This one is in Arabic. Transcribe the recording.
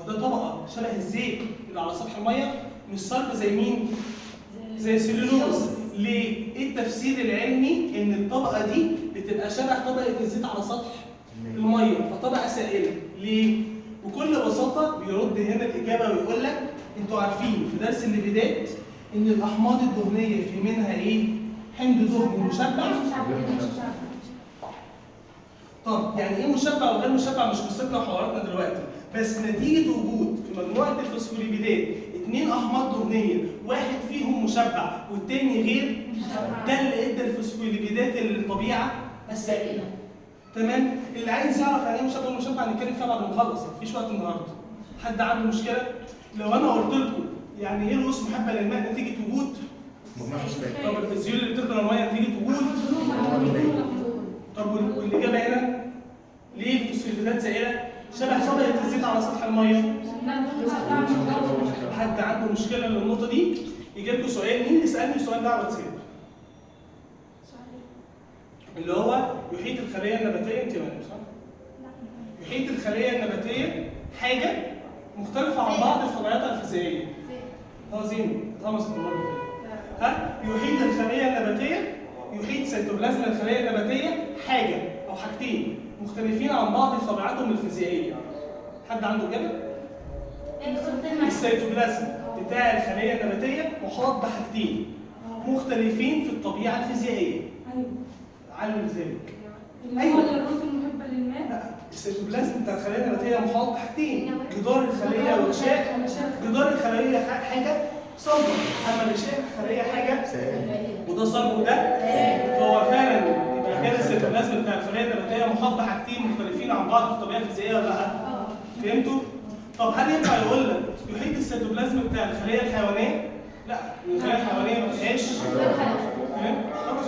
فده طبقه شبه الزيت اللي على سطح الميه، مش صلب زي مين؟ زي السليلوز. ليه؟ ايه التفسير العلمي ان الطبقه دي بتبقى شبه طبقه الزيت على سطح الميه، فطبقه سائله. ليه؟ بكل بساطه بيرد هنا الاجابه ويقول لك انتوا عارفين في درس الليبيدات ان الاحماض الدهنيه في منها ايه؟ حمض دهني مشبع. طب يعني ايه مشبع وغير مشبع؟ مش قصتنا وحواراتنا دلوقتي، بس نتيجه وجود في مجموعه الفوسفوليبيدات اثنين احماض دهنيه، واحد فيهم مشبع والتاني غير، ده اللي ادى الفوسفوليبيدات الطبيعه السائله. تمام؟ اللي عايز يعرف يعني ايه مشبع ومشبع نتكلم فيها بعد ما نخلص، مفيش وقت النهارده. حد عنده مشكله؟ لو انا قلت لكم يعني ايه رؤوس محبه للماء نتيجه وجود؟ طب الفسيول اللي بتخدم الميه نتيجه وجود؟ طب والاجابه هنا ليه الفوسفوليبيدات سائله؟ شبه طبقه الزيت على سطح الميه. حد عنده مشكله للنقطه دي؟ يجي لكم سؤال، مين اللي سالني السؤال ده على الواتساب؟ اللي هو يحيط الخليه النباتيه، انت مالك صح؟ يحيط الخليه النباتيه حاجه مختلفه عن بعض في طبيعتها الفيزيائيه. زين اتغمست المره اللي فاتت. ها؟ يحيط الخليه النباتيه، يحيط سيتوبلازم الخليه النباتيه حاجه او حاجتين مختلفين عن بعض في طبيعتهم الفيزيائيه. حد عنده اجابه؟ السيتوبلازم بتاع الخليه النباتيه محاط بحاجتين مختلفين في الطبيعه الفيزيائيه. علم ذلك. ايوه الرؤوس المحبه للماء. لا، السيتوبلازم بتاع الخليه النباتيه محاط بحاجتين، جدار الخليه وغشاء. جدار الخليه حاجه صلبه، اما الغشاء الخليه حاجه وده صلب وده، فهو فعلا يبقى كده السيتوبلازم بتاع الخليه النباتيه محاط بحاجتين مختلفين عن بعض في الطبيعه الفيزيائيه ولا لا؟ فهمتوا؟ طب هل ينفع يقول لك يحيط السيتوبلازم بتاع الخليه الحيوانيه؟ لا، الخليه الحيوانيه ما فيهاش. تمام؟ خلاص